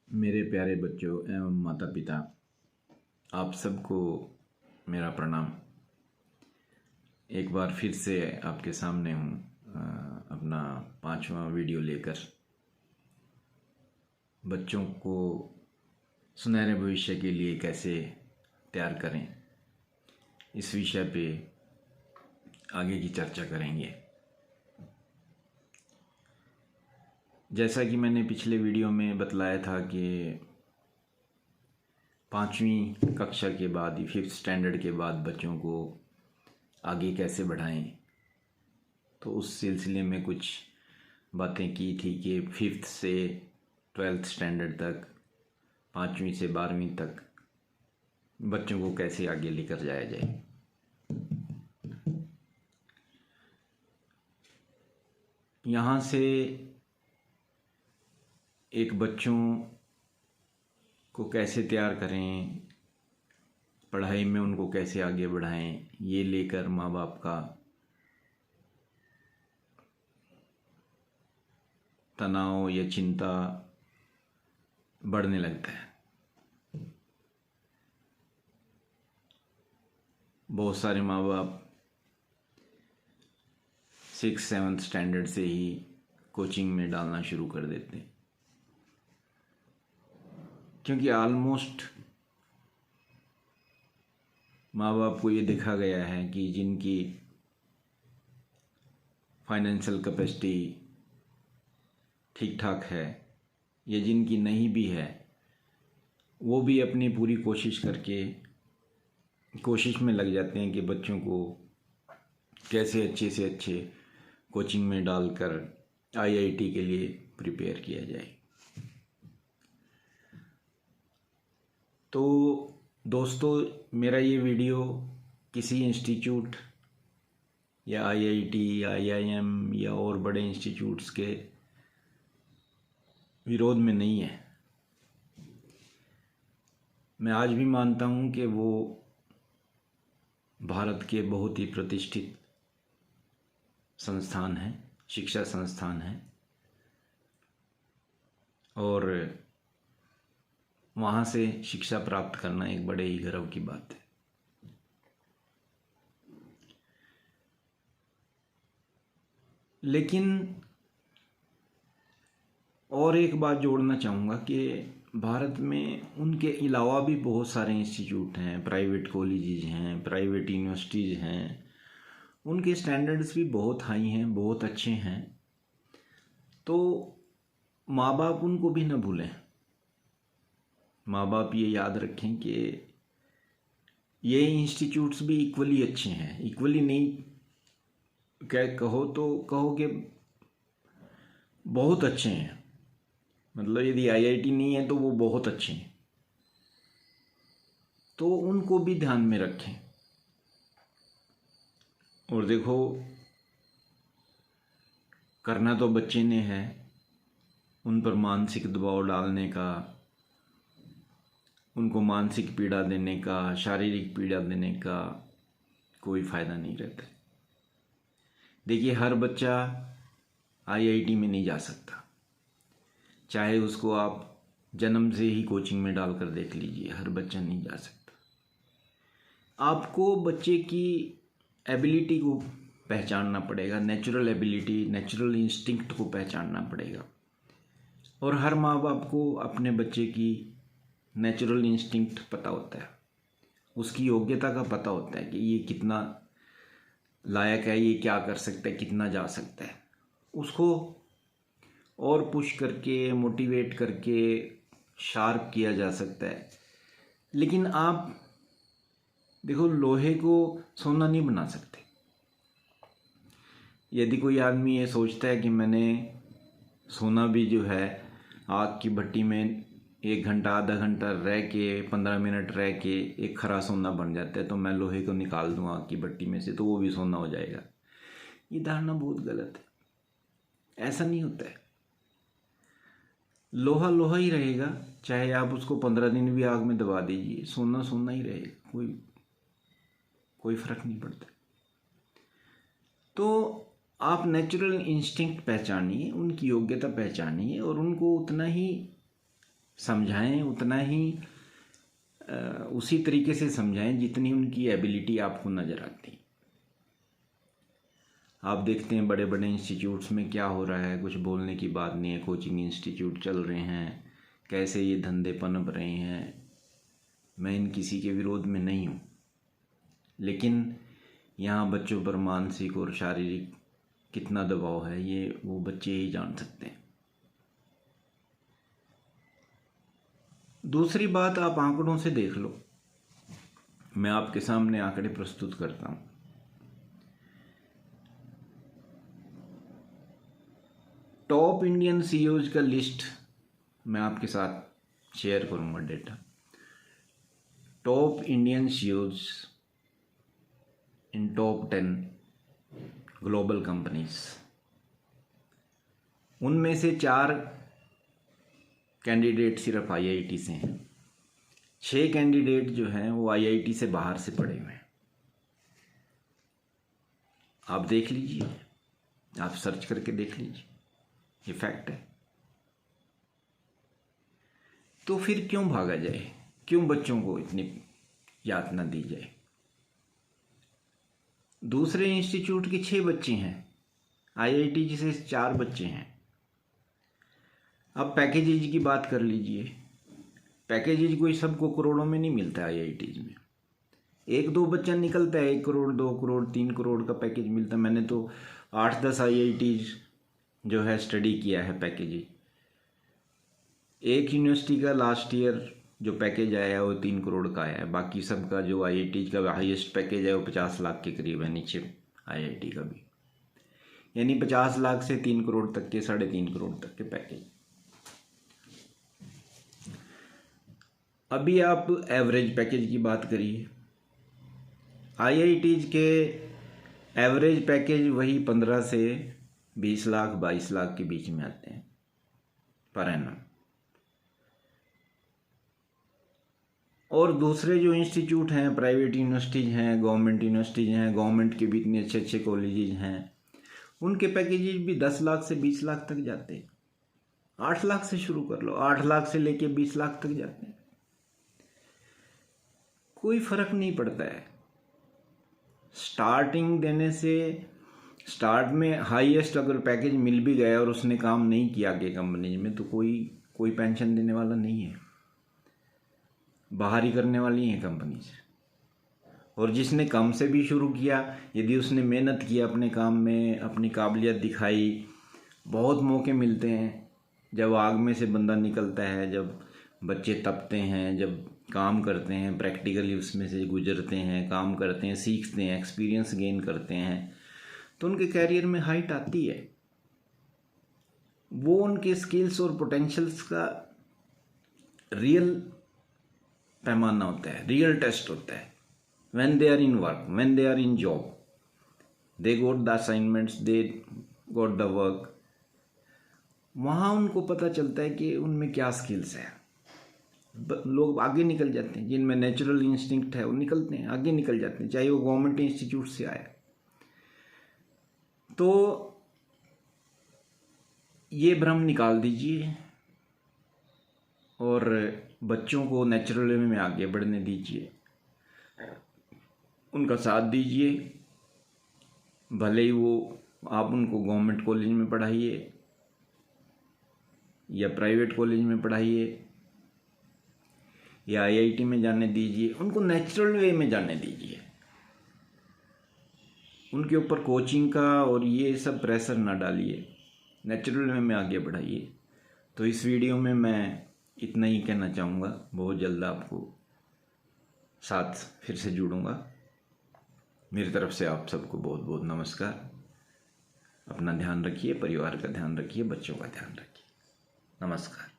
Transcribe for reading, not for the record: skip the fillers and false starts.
मेरे प्यारे बच्चों एवं माता पिता, आप सबको मेरा प्रणाम। एक बार फिर से आपके सामने हूँ अपना 5वां वीडियो लेकर। बच्चों को सुनहरे भविष्य के लिए कैसे तैयार करें, इस विषय पे आगे की चर्चा करेंगे। जैसा कि मैंने पिछले वीडियो में बतलाया था कि 5वीं कक्षा के बाद, 5th स्टैंडर्ड के बाद बच्चों को आगे कैसे बढ़ाएं, तो उस सिलसिले में कुछ बातें की थी कि 5th से 12th स्टैंडर्ड तक, 5वीं से 12वीं तक बच्चों को कैसे आगे लेकर जाया जाए। यहाँ से एक बच्चों को कैसे तैयार करें, पढ़ाई में उनको कैसे आगे बढ़ाएं, ये लेकर माँ बाप का तनाव या चिंता बढ़ने लगता है। बहुत सारे माँ बाप 6th 7th स्टैंडर्ड से ही कोचिंग में डालना शुरू कर देते हैं, क्योंकि ऑलमोस्ट माँ बाप को ये देखा गया है कि जिनकी फाइनेंशियल कैपेसिटी ठीक ठाक है या जिनकी नहीं भी है, वो भी अपनी पूरी कोशिश करके कोशिश में लग जाते हैं कि बच्चों को कैसे अच्छे से अच्छे कोचिंग में डालकर आईआईटी के लिए प्रिपेयर किया जाए। तो दोस्तों, मेरा ये वीडियो किसी इंस्टीट्यूट या आईआईटी या आईआईएम या और बड़े इंस्टीट्यूट्स के विरोध में नहीं है। मैं आज भी मानता हूँ कि वो भारत के बहुत ही प्रतिष्ठित संस्थान हैं, शिक्षा संस्थान हैं, और वहाँ से शिक्षा प्राप्त करना एक बड़े ही गर्व की बात है। लेकिन और एक बात जोड़ना चाहूँगा कि भारत में उनके अलावा भी बहुत सारे इंस्टीट्यूट हैं, प्राइवेट कॉलेजेस हैं, प्राइवेट यूनिवर्सिटीज़ हैं, उनके स्टैंडर्ड्स भी बहुत हाई हैं, बहुत अच्छे हैं। तो माँ बाप उनको भी न भूलें। माँ बाप ये याद रखें कि ये इंस्टीट्यूट्स भी इक्वली अच्छे हैं। इक्वली नहीं कहो तो कहो कि बहुत अच्छे हैं। मतलब यदि आईआईटी नहीं है तो वो बहुत अच्छे हैं, तो उनको भी ध्यान में रखें। और देखो, करना तो बच्चे ने है, उन पर मानसिक दबाव डालने का, उनको मानसिक पीड़ा देने का, शारीरिक पीड़ा देने का कोई फ़ायदा नहीं रहता। देखिए, हर बच्चा आईआईटी में नहीं जा सकता, चाहे उसको आप जन्म से ही कोचिंग में डालकर देख लीजिए, हर बच्चा नहीं जा सकता। आपको बच्चे की एबिलिटी को पहचानना पड़ेगा, नेचुरल एबिलिटी, नेचुरल इंस्टिंक्ट को पहचानना पड़ेगा। और हर माँ बाप को अपने बच्चे की नेचुरल इंस्टिंक्ट पता होता है, उसकी योग्यता का पता होता है कि ये कितना लायक है, ये क्या कर सकता है, कितना जा सकता है। उसको और पुश करके, मोटिवेट करके शार्प किया जा सकता है। लेकिन आप देखो, लोहे को सोना नहीं बना सकते। यदि कोई आदमी ये सोचता है कि मैंने सोना भी जो है आग की भट्टी में 1 घंटा, आधा घंटा रह के, 15 मिनट रह के एक खरा सोना बन जाता है, तो मैं लोहे को निकाल दूँ आग की भट्टी में से तो वो भी सोना हो जाएगा, ये धारणा बहुत गलत है। ऐसा नहीं होता है। लोहा लोहा ही रहेगा, चाहे आप उसको 15 दिन भी आग में दबा दीजिए, सोना सोना ही रहेगा, कोई फर्क नहीं पड़ता। तो आप नेचुरल इंस्टिंक्ट पहचानिए, उनकी योग्यता पहचानिए और उनको उतना ही समझाएं उतना ही उसी तरीके से समझाएं जितनी उनकी एबिलिटी आपको नज़र आती। आप देखते हैं बड़े बड़े इंस्टीट्यूट्स में क्या हो रहा है, कुछ बोलने की बात नहीं है। कोचिंग इंस्टीट्यूट चल रहे हैं, कैसे ये धंधे पनप रहे हैं। मैं इन किसी के विरोध में नहीं हूँ, लेकिन यहाँ बच्चों पर मानसिक और शारीरिक कितना दबाव है ये वो बच्चे ही जान सकते हैं। दूसरी बात, आप आंकड़ों से देख लो। मैं आपके सामने आंकड़े प्रस्तुत करता हूँ। टॉप इंडियन सीईओज का लिस्ट मैं आपके साथ शेयर करूंगा। डेटा टॉप इंडियन सीईओज इन टॉप 10 ग्लोबल कंपनीज, उनमें से 4 कैंडिडेट सिर्फ आईआईटी से हैं। 6 कैंडिडेट जो हैं वो आईआईटी से बाहर से पढ़े हुए हैं। आप देख लीजिए, आप सर्च करके देख लीजिए, ये फैक्ट है। तो फिर क्यों भागा जाए, क्यों बच्चों को इतनी यातना दी जाए। दूसरे इंस्टीट्यूट के 6 बच्चे हैं, आईआईटी से 4 बच्चे हैं। अब पैकेजेज की बात कर लीजिए। पैकेजेज कोई सबको करोड़ों में नहीं मिलता है आईआईटीज में। 1-2 बच्चा निकलता है, 1 करोड़ 2 करोड़ 3 करोड़ का पैकेज मिलता है। मैंने तो 8-10 आईआईटीज जो है स्टडी किया है पैकेजेज। एक यूनिवर्सिटी का लास्ट ईयर जो पैकेज आया है वो 3 करोड़ का आया है। बाकी सबका जो आईआईटीज का हाईएस्ट पैकेज है वो 50 लाख के करीब है, नीचे आईआईटी का भी। यानी 50 लाख से 3 करोड़ तक के, 3.5 करोड़ तक के पैकेज। अभी आप एवरेज पैकेज की बात करिए। आईआईटीज के एवरेज पैकेज वही 15 से 20 लाख 22 लाख के बीच में आते हैं पर एनम। और दूसरे जो इंस्टीट्यूट हैं, प्राइवेट यूनिवर्सिटीज़ हैं, गवर्नमेंट यूनिवर्सिटीज़ हैं, गवर्नमेंट के भी इतने अच्छे अच्छे कॉलेजेज हैं, उनके पैकेजेज भी 10 लाख से 20 लाख तक जाते हैं। 8 लाख से शुरू कर लो, 8 लाख से लेके 20 लाख तक जाते हैं। कोई फर्क नहीं पड़ता है। स्टार्टिंग देने से, स्टार्ट में हाईएस्ट अगर पैकेज मिल भी गया और उसने काम नहीं किया आगे कंपनी में, तो कोई पेंशन देने वाला नहीं है, बाहर ही करने वाली है कंपनी से। और जिसने कम से भी शुरू किया, यदि उसने मेहनत की अपने काम में, अपनी काबिलियत दिखाई, बहुत मौके मिलते हैं। जब आग में से बंदा निकलता है, जब बच्चे तपते हैं, जब काम करते हैं, प्रैक्टिकली उसमें से गुजरते हैं, काम करते हैं, सीखते हैं, एक्सपीरियंस गेन करते हैं, तो उनके कैरियर में हाइट आती है। वो उनके स्किल्स और पोटेंशियल्स का रियल पैमाना होता है, रियल टेस्ट होता है। When they are in work, when they are in job, they got the assignments, they got the work, वहाँ उनको पता चलता है कि उनमें क्या स्किल्स है। लोग आगे निकल जाते हैं, जिनमें नेचुरल इंस्टिंक्ट है वो निकलते हैं, आगे निकल जाते हैं, चाहे वो गवर्नमेंट इंस्टीट्यूट से आए। तो ये भ्रम निकाल दीजिए और बच्चों को नेचुरल वे में आगे बढ़ने दीजिए, उनका साथ दीजिए। भले ही वो आप उनको गवर्नमेंट कॉलेज में पढ़ाइए या प्राइवेट कॉलेज में पढ़ाइए या आईआईटी में जाने दीजिए, उनको नेचुरल वे में जाने दीजिए। उनके ऊपर कोचिंग का और ये सब प्रेशर ना डालिए, नेचुरल वे में आगे बढ़ाइए। तो इस वीडियो में मैं इतना ही कहना चाहूँगा। बहुत जल्द आपको साथ फिर से जुड़ूंगा। मेरी तरफ से आप सबको बहुत बहुत नमस्कार। अपना ध्यान रखिए, परिवार का ध्यान रखिए, बच्चों का ध्यान रखिए। नमस्कार।